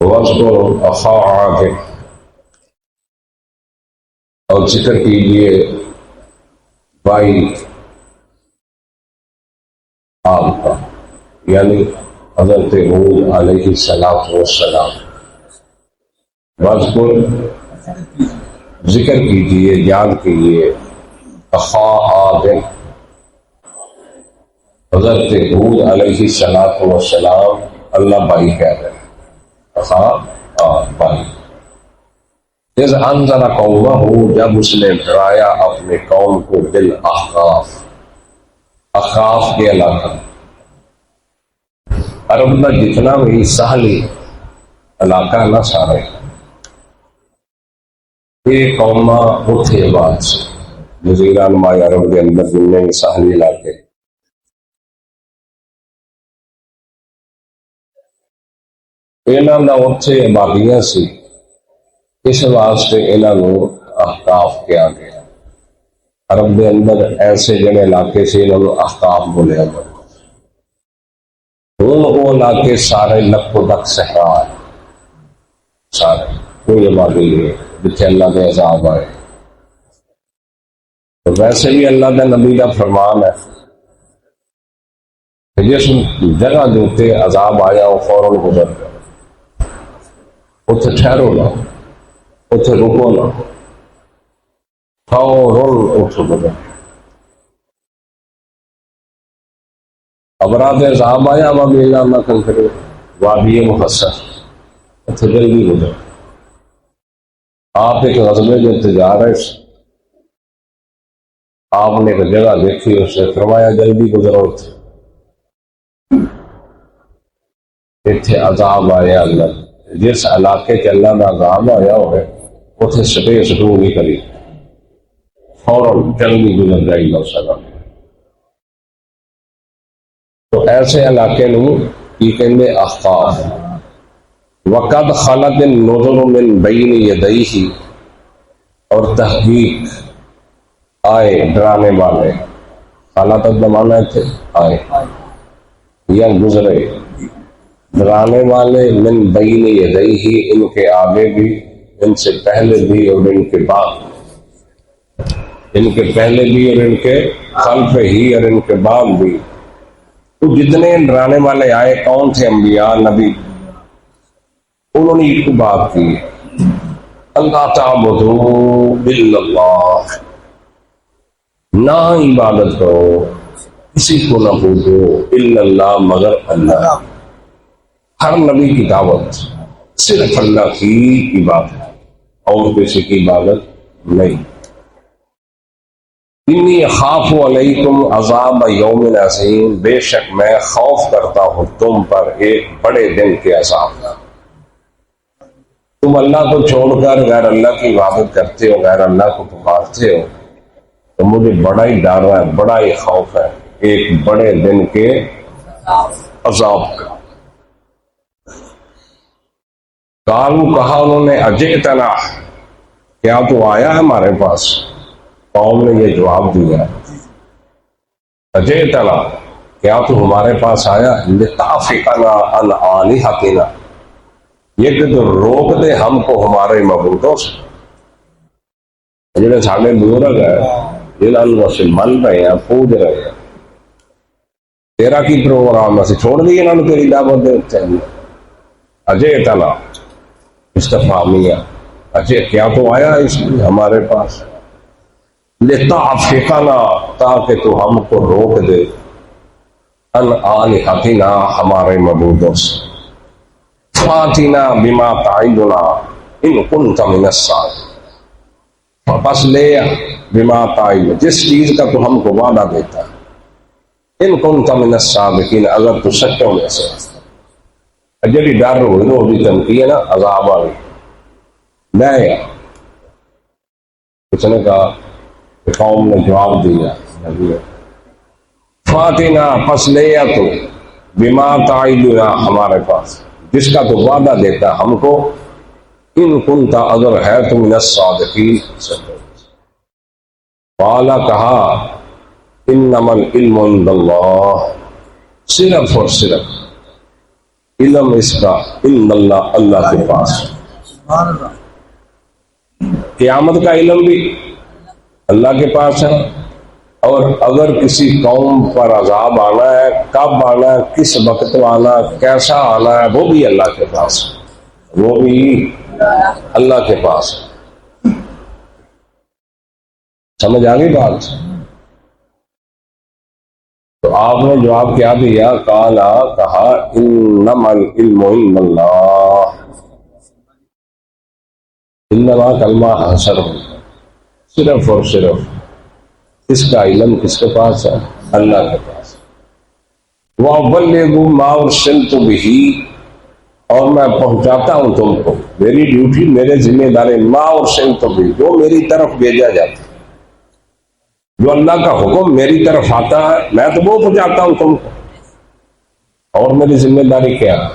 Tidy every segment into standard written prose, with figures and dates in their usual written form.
واذکر اخا عاد، اور ذکر کیجیے بھائی عاد کا، یعنی حضرت ہود علیہ السلام. واذکر ذکر کیجیے، یاد کیجیے، اخا عاد حضرت ہود علیہ السلام، اللہ بھائی کہہ رہے ہیں، اخا عاد بھائی. اذ انذر قومہ، جب اس نے ڈرایا اپنے قوم کو، بالاحقاف، احقاف کے علاقہ. عرب کا جتنا بھی ساحلی علاقہ نہ سارے، یہ قومہ اتھے بعد سے جزیرہ نما عرب کے اندر جتنے بھی ساحلی علاقے، انہاں دا اتھے آبادیاں سی، اس واسطے انہاں نو احقاف کیا گیا. عرب دے اندر ایسے جڑے علاقے سے انہاں نو احقاف بولیا گیا. ہن وہ علاقے سارے لک و ڈک صحرا ہے، سارے کوئی آبادی نہیں جتھے اللہ کے عذاب آئے. تو ویسے بھی اللہ کے نبی کا فرمان ہے کہ جس جگہ دوتے عذاب آیا وہ فوراً گزر گیا، اتھے ٹھہرو نہ، اتھے رکو نہ، فوراً اتھے گزر. ابراد عذاب آیا وابی اللہ نہ کنکرے وابی محسر، اتھے جلدی گزر. آپ ایک غزبے جو تجارت، آپ نے ایک جگہ دیکھی، اس سے فرمایا جلدی گزرو، اتھے عذاب آیا. اللہ جس علاقے کے اللہ کا عذاب آیا ہوئے اتھے سٹے سٹو نہیں کری، فوراً جلدی گزر جائی لو سکا. تو ایسے علاقے نو کی کہندے احقاف. وقد خلت النذر من بین یدیہ، اور تحقیق آئے ڈرانے والے، خلت زمانہ تھے آئے یا گزرے، ڈرانے والے من بین یدیہ، ان کے آگے بھی، ان سے پہلے بھی اور ان کے بعد، ان کے پہلے بھی اور ان کے خلف ہی اور ان کے بعد بھی. تو جتنے ڈرانے والے آئے کون تھے؟ انبیاء، نبی. انہوں نے ایک بات کی، اللہ تعبدوا الا اللہ، نہ عبادت کرو، کسی کو نہ پوجو، الا اللہ، مگر اللہ. ہر نبی کی دعوت صرف اللہ کی عبادت، اور کسی کی عبادت نہیں. انی اخاف علیکم عذاب یوم عظیم، بے شک میں خوف کرتا ہوں تم پر ایک بڑے دن کے عذاب کا. تم اللہ کو چھوڑ کر غیر اللہ کی عبادت کرتے ہو، غیر اللہ کو پکارتے ہو، تو مجھے بڑا ہی ڈر ہے، بڑا ہی خوف ہے ایک بڑے دن کے عذاب کا. قالوا، کہا انہوں نے، اجئتنا، کیا تو آیا ہے ہمارے پاس؟ قوم نے یہ جواب دیا، اجئتنا، کیا تو ہمارے پاس آیا؟ لتعفکنا عن آلہتنا، یہ کہ تو روک دے ہم کو ہمارے معبودوں سے. جنہیں ساڑھے بزرگ ہے، جنہوں سے من رہے ہیں، پوج رہے ہیں، تیرا کی پروگرام ہے، چھوڑ دی انہوں نے تیری دعوت دیتے ہیں. اجئتنا استفہامیہ، اجے کیا تو آیا اس لیے ہمارے پاس؟ لتعفکنا، تاکہ تو ہم کو روک دے، ان آلہتنا، ہمارے معبودوں سے. فاتنا بما تعدنا ان کنت من الصادقین، پس لے بما تعدنا، جس چیز کا تو ہم کو وعدہ دیتا ہے، ان کنت من الصادقین، اگر تو سچوں میں سے. جڑی ڈر ہوئی نا وہ تنقید ہے نا، عذاب آئی لے. اس نے کہا کہ قوم نے جواب دیا، فاتنا، پس لے تو بما تعدنا، ہمارے پاس جس کا تو وعدہ دیتا ہم کو، ان کنت، اگر ہے تو من الصادقین. قال، کہا، انما العلم عند اللہ، صرف اور صرف علم اس کا علم اللہ اللہ کے پاس ہے۔ قیامت کا علم بھی اللہ کے پاس ہے، اور اگر کسی قوم پر عذاب آنا ہے، کب آنا ہے، کس وقت آنا ہے، کیسا آنا ہے، وہ بھی اللہ کے پاس ہے، وہ بھی اللہ کے پاس ہے۔ سمجھ آ گئی بات؟ تو آپ نے جواب کیا دیا؟ کالا کہا انما العلم عند اللہ، انما کلمہ حسر، صرف اور صرف اس کا علم کس کے پاس ہے؟ اللہ کے پاس۔ وَأُبَلِّغُ مَا أُرْسِلْتُ بِهِ، اور میں پہنچاتا ہوں تم کو، میری ڈیوٹی، میرے ذمہ داری، مَا أُرْسِلْتُ بِهِ، جو میری طرف بھیجا جاتا ہے، جو اللہ کا حکم میری طرف آتا ہے میں تو وہ پہنچاتا ہوں تم کو۔ اور میری ذمہ داری کیا ہے؟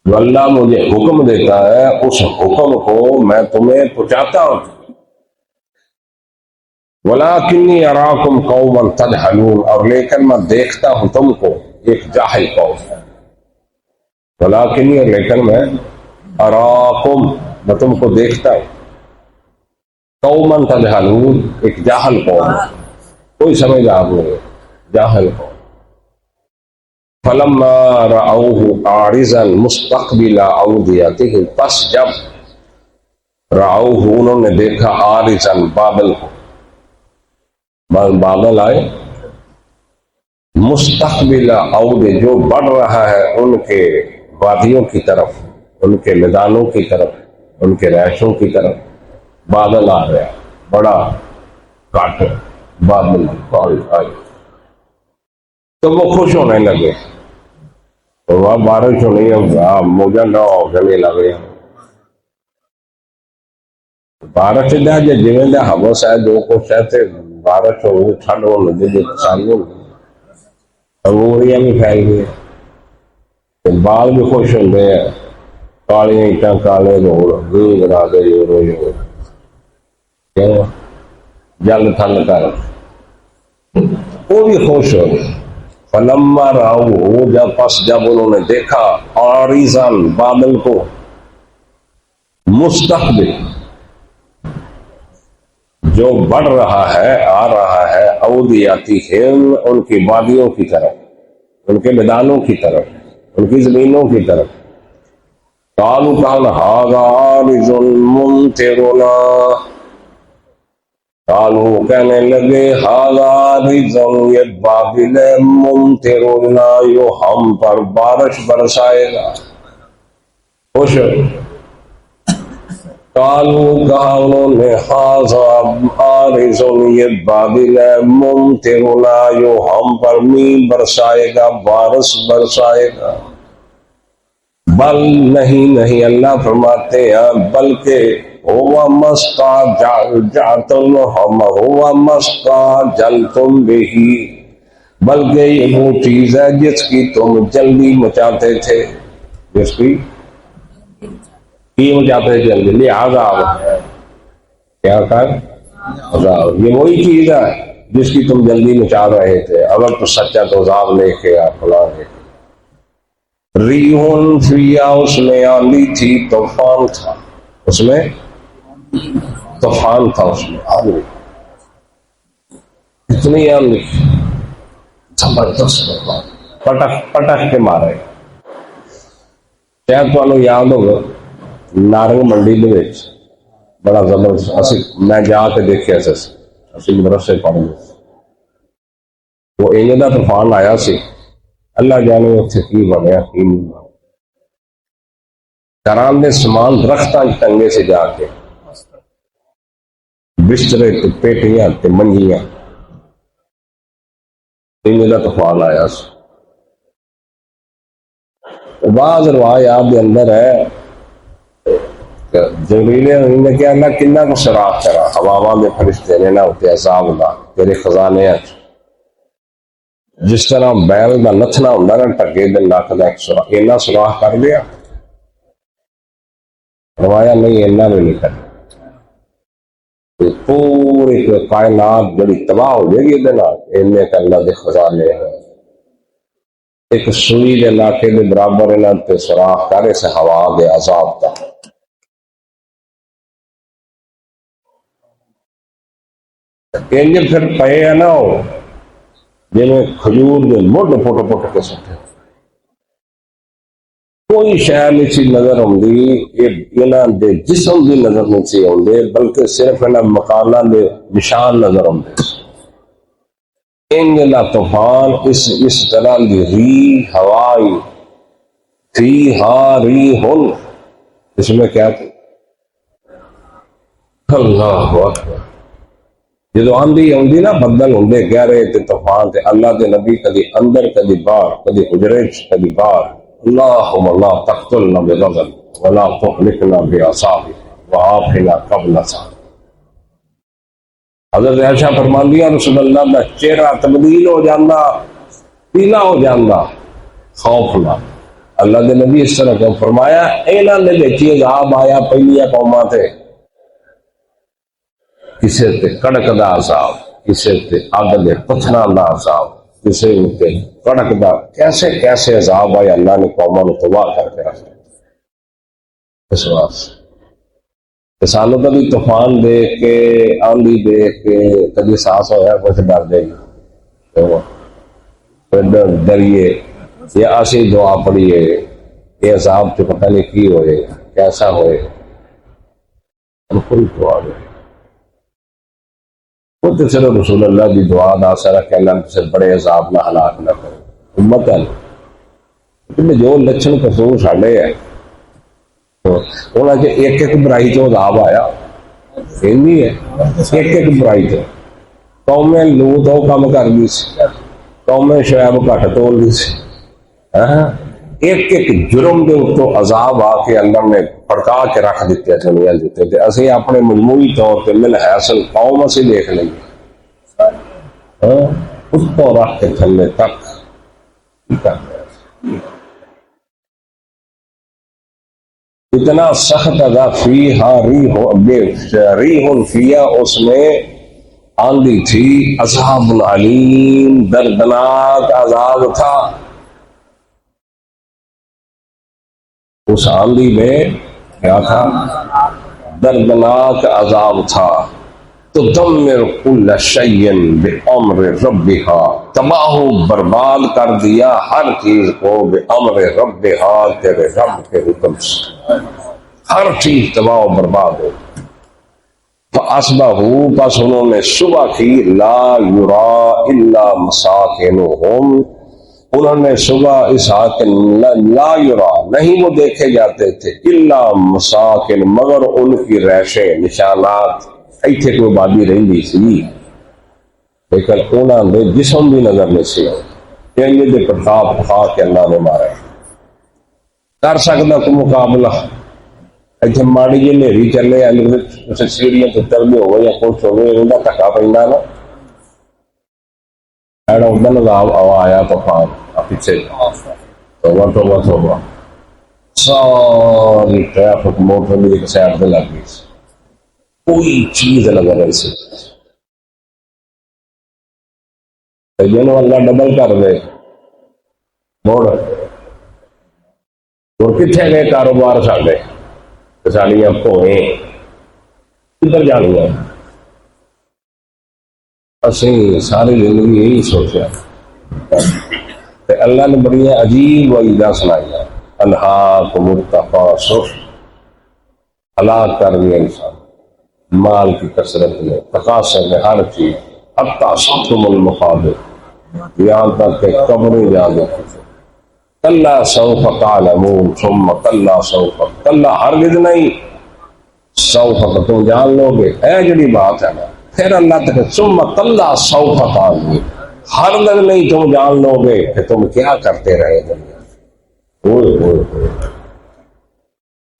جو اللہ مجھے حکم دیتا ہے اس حکم کو میں تمہیں پہنچاتا ہوں۔ وَلَٰكِنِّي أَرَاكُمْ قَوْمًا تَجْهَلُونَ، اور لیکن میں دیکھتا ہوں تم کو ایک جاہل قوم ہے۔ وَلَٰكِنِّي، اور لیکن میں، أَرَاكُمْ، میں تم کو دیکھتا ہوں، قوماً تجہلون، ایک جاہل قوم، کوئی سمجھدار نہیں، جاہل قوم۔ فلما رأوه عارضا مستقبل أوديتهم، پس جب رأوه، انہوں نے دیکھا، عارضا، بادل کو، بادل آئے، مستقبل اودے، جو بڑھ رہا ہے ان کے وادیوں کی طرف، ان کے میدانوں کی طرف، ان کے رہائشوں کی طرف بادل آ گیا، بڑا کاٹ بادل آئی، تو وہ خوش ہونے لگے، تو وہاں بارش ہونی ہے، موجہ نہ ہونے لگے، بارش دیا جی دیا حوث ہے، جو کچھ ہے تھے، بارش ہو گئی، ٹھنڈ ہو لگی، جو سالی ہو گئی، انگوریاں بھی پھیل گئی، بال بھی خوش ہو گئے، کالیاں اینٹاں، کالے روڑ، نیند را گئی، جل تھل کر وہ بھی خوش ہو گئے۔ فلما راؤ، جب انہوں نے دیکھا، عارضاً، بادل کو، مستقبل، جو بڑھ رہا ہے، آ رہا ہے، اودیاتہم، ان کی وادیوں کی طرف، ان کے میدانوں کی طرف، ان کی زمینوں کی طرف، قالوا کان ھذا عارض ممطرنا، قالوا کہنے لگے، ھذا عارض، یہ بادل ممطرنا، جو ہم پر بارش برسائے گا، خوش ہو۔ قالوا، کہا انہوں نے، ھذا عارض، یہ بادل ممطرنا، جو ہم پر میل برسائے گا، بارش برسائے گا۔ بل نہیں، اللہ فرماتے ہیں، بلکہ ہوا مستا جعتم، ہوا مستا جلتم بہی، بلکہ یہ وہ چیز ہے جس کی تم جلدی مچاتے تھے، جس کی مچاتے تھے جلدی، لہذا کیا کہا، یہ وہی چیز ہے جس کی تم جلدی مچا رہے تھے، اگر تو سچا تو عذاب لے کے فلاں لے کے۔ ریحٌ فیہا، اس میں آندھی تھی، طوفان تھا، اس میں طوفان تھا، اس میں آندھی، اتنی آندھی، زبردست طوفان، پٹک پٹک کے مارے۔ شاید تمہیں یاد ہوگا نارنگ منڈی دے وچ بڑا زبردست، میں جا کے دیکھیا سی، اسی مدرسے پڑھنے، وہ انج دا طوفان آیا سی، اللہ جانے اتنے کی بنیا کی نہیں بنیا، گھراں دے سامان درختاں ٹنگے سے، جا کے بسترے تے پیٹیاں تے منجیاں، انج دا طوفان آیا سی۔ بعض روایات دے اندر ہے جبریل امین نے کیا، اللہ کنا کو سراغ کرا، ہواواں دے فرشتے نے نہ ہوتے عذاب دا تیرے خزانے ہیں، جس طرح بیل دا نتھنا ہوندا نا ٹگے دے نک دا ایک سوراخ، اینا سوراخ کر دیا، روایا نہیں اینا بھی نہیں کر، پوری کائنات بڑی تباہ ہو جائے گی، اینے کا اللہ دے خزانے ہیں۔ ایک سوئی کے علاقے کے برابر انہوں تے سوراخ کرے سے ہوا دے عذاب کا. انج پھر پے ہے نا وہ جی کھجور کے مڈ پٹ پٹ کے سٹے کوئی شے نہیں سی نظر آتی. انہوں دے جسم کی نظر نہیں سی آتے بلکہ صرف انہوں مکانوں کے نشان نظر آتے. انجلا طوفان اس طرح کی ری ہوائی فی ہا ری ہن اس میں کیا تھی اللہ اکبر. جدو آندھی آتی نا بدل ہوں گہرے طوفان تے اللہ کے نبی کدی اندر کدی باہر کدی حجرے کدی باہر اللہم لا تقتلنا بغضب ولا تهلكنا بعصابك وعافنا قبل صابك. حضرت عائشہ فرماندی ہیں رسول اللہ کا چہرہ تبدیل ہو جانا پیلا ہو جانا خوف نہ. اللہ کے نبی اس طرح کو فرمایا انہاں دے وچ عذاب آیا پہلیاں قوماں تے کسے تے کڑک دا عذاب کسے تے اگ دے پتھراں دا عذاب کسے تے کڑک دا کیسے کیسے عذاب آیا اللہ نے قوماں نوں تباہ کر کے رکھ دیا. اس واسطے سانو کبھی طوفان دیکھ کے آندھی دیکھ کے کبھی سانس ہویا کچھ ڈر جائے ڈریے یا ایسی دعا پڑھیے یہ عذاب تو پتہ نہیں کی ہوئے کیسا ہوئے کوئی دعا نہیں. وہ تو صرف رسول اللہ کی دعا دا اثر ہے کہ اللہ سے بڑے عذاب نہ ہلاک نہ کرے. امت ہے جو لچھن قصور ساڈے ہے انہوں نے ایک ایک برائی تو عذاب آیا ہے ایک ایک برائی تو قوم لوط وہ کام کر دی سی قوم شعیب گھٹ تول دی سی. ایک ایک جرم کے اتوں عذاب آ کے اللہ نے پڑکا کے رکھ دیتے دنیا دیتے تے اسی اپنے مجموعی طور پہ من حیث قوم اسی دیکھ لیں اس کو رکھ کے تھلے تک اتنا سخت ادا فیہا ریح فیہا اس میں آندھی تھی عذاب علیم دردناک عذاب تھا. اس آندھی میں کیا تھا دردناک عذاب تھا. تدمر کل شیء بامر ربها تباہ برباد کر دیا ہر چیز کو بامر ربها تیرے رب کے حکم سے ہر چیز تباہ و برباد ہو. فاصبحوا پس انہوں نے صبح کی لا یرا الا مساکنہم انہوں نے صبح اس حال لا یرا نہیں وہ دیکھے جاتے تھے الا مساکن مگر ان کی رہشیں نشانات ایتھے کوئی بادی رہی سی لیکن انہوں نے جسم بھی نظر نہیں سی یہ دے پرتاپ خواہ کے اللہ نے مارا کر سکتا کو مقابلہ ایتھے ماڑی جی نیری چلے اسے سیڑھیاں تو تربی ہو گئے یا کچھ ہو گئے انہوں ٹکا پہنا نا ایڈا ادھر نظام آیا طوفان پیچھے توبہ ساری ٹریفک موٹر بھی ایک سائڈ پہ لگ گئی کوئی چیز نظر نہیں سی جنہوں اللہ ڈبل کر دے موڑ اور کتنے گئے کاروبار ساڈے ساڑیاں پوئیں کدھر جانیاں اسی ساری زندگی یہی سوچا اللہ نے بڑی عجیب وعیدہ سنائی انہاکم التکاثر ہلاک کر دیا انسان مال کی کثرت میں تکاثر میں ہر چیز حتی زرتم المقابر یہاں تک کہ قبریں جان دیکھتے تھے کلا سوف تعلمون ثم کلا سوف کلا ہرگز نہیں سوف تم جان لو گے اے جڑی بات ہے نا پھر اللہ تک ثم کلا سوف تعلمون ہرگز نہیں تم جان لو گے کہ تم کیا کرتے رہے دنیا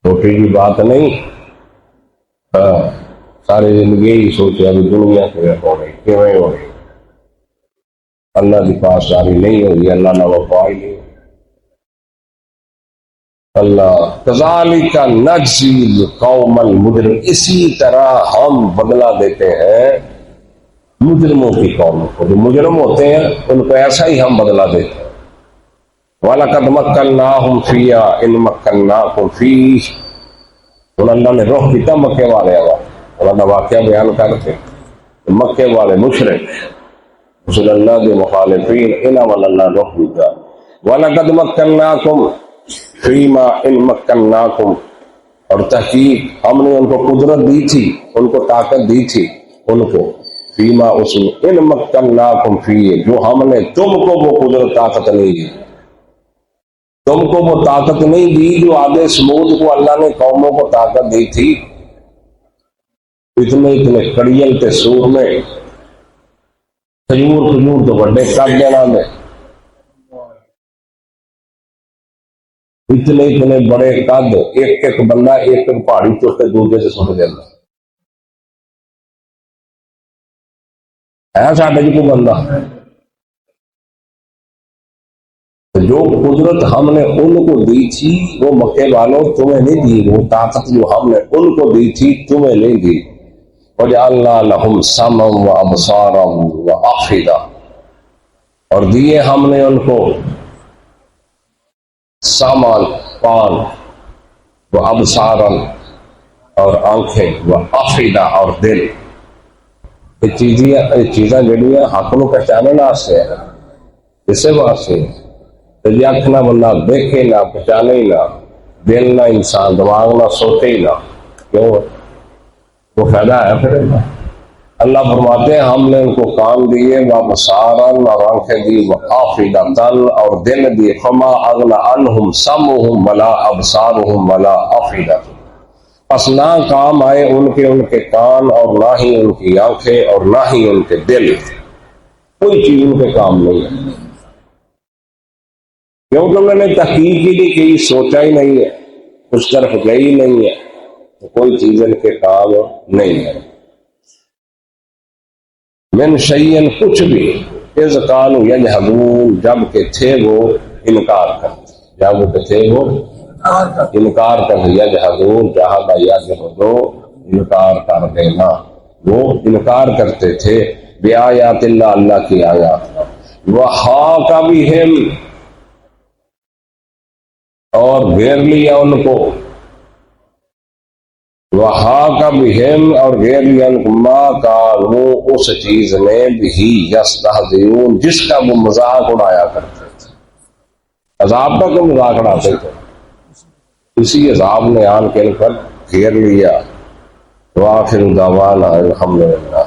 چھوٹی جی بات نہیں ساری زندگی یہی سوچا بھی دنیا کیوں ہو گئی اللہ کی پاس ساری نہیں ہوگی اللہ نہ وفا ہی نہیں اللہ کذالک نجزی القوم المجرم اسی طرح ہم بدلہ دیتے ہیں مجرموں کی قوم کو جو مجرم ہوتے ہیں ان کو ایسا ہی ہم بدلہ دیتے ہیں وَلَقَدْ مَكَّنَّاهُمْ فِيهَا إِنْ مَكَّنَّاكُمْ فِيهِ. انہوں اللہ نے رخ کیتا مکے والے اللہ نے واقعہ بیان کرتے مکے والے مشرک رسول اللہ کے مخالفین انہاں والا اللہ رخ دیتا. وَلَقَدْ مَكَّنَّاكُمْ فِيمَا إِنْ مَكَّنَّاكُمْ. اور تحقیق ہم نے ان کو قدرت دی تھی ان کو طاقت دی تھی ان کو فیما اس میں ان مکناکم فیہ جو ہم نے تم کو وہ قدرت طاقت نہیں دی تم کو وہ طاقت نہیں دی جو آدھے سمود کو اللہ نے قوموں کو طاقت دی تھی. اتنے کڑیل تے سور میں کھجور تو بڑے کٹ دینا میں اتنے بڑے قد ایک بندہ ایک پہاڑی چوک کے دوسرے سے سٹ دینا ہے ساڈے جی کوئی بندہ. جو قدرت ہم نے ان کو دی تھی وہ مکے والوں تمہیں نہیں دی وہ طاقت جو ہم نے ان کو دی تھی تمہیں نہیں دی. وَجَعَلْنَا لَهُمْ سَمْعًا وَأَبْصَارًا وَأَفْئِدَةً. اور دیے ہم نے ان کو سامان کان و ابصارن اور آنکھیں و افئدہ اور دل. یہ چیزیں جڑیاں حق نو پہچانے واسطے ہیں اسے واسطے جی اکھ نہ بندہ دیکھے نہ پہچانے ہی نہ دل نہ انسان دماغ نہ سوچے ہی نہ کیوں وہ فائدہ ہے پھر. اللہ فرماتے ہیں ہم نے ان کو کان دیے وابصارن اور آنکھیں دی وافئدۃ اور دل دیے فما اغنی عنہم سمعہم ولا ابصارہم ولا افئدۃ. پس نہ کام آئے ان کے کان اور نہ ہی ان کی آنکھیں اور نہ ہی ان کے دل. کوئی چیز ان کے کام نہیں ہے کیونکہ انہوں نے تحقیق ہی نہیں کی سوچا ہی نہیں ہے اس طرف گئی نہیں ہے تو کوئی چیز ان کے کام نہیں ہے. من شیئن کچھ بھی اذ قالوا یجحدون جب کہ تھے وہ انکار کرتے جب کہ تھے وہ انکار کرتے یجحدون جہاد یجحدو انکار کر دینا وہ انکار کرتے تھے بآیات اللہ اللہ کی آیات. وحاق بہم اور گھیر لیا ان کو وحاق بہم اور گھیر لیا ان کو ما کانوا اس چیز میں بھی یستہزئون جس کا وہ مذاق اڑایا کرتے تھے. عذاب کا تو مذاق اڑاتے تھے اسی عذاب نے آن کے ان پر گھیر لیا. وآخر دعوانا الحمدللہ.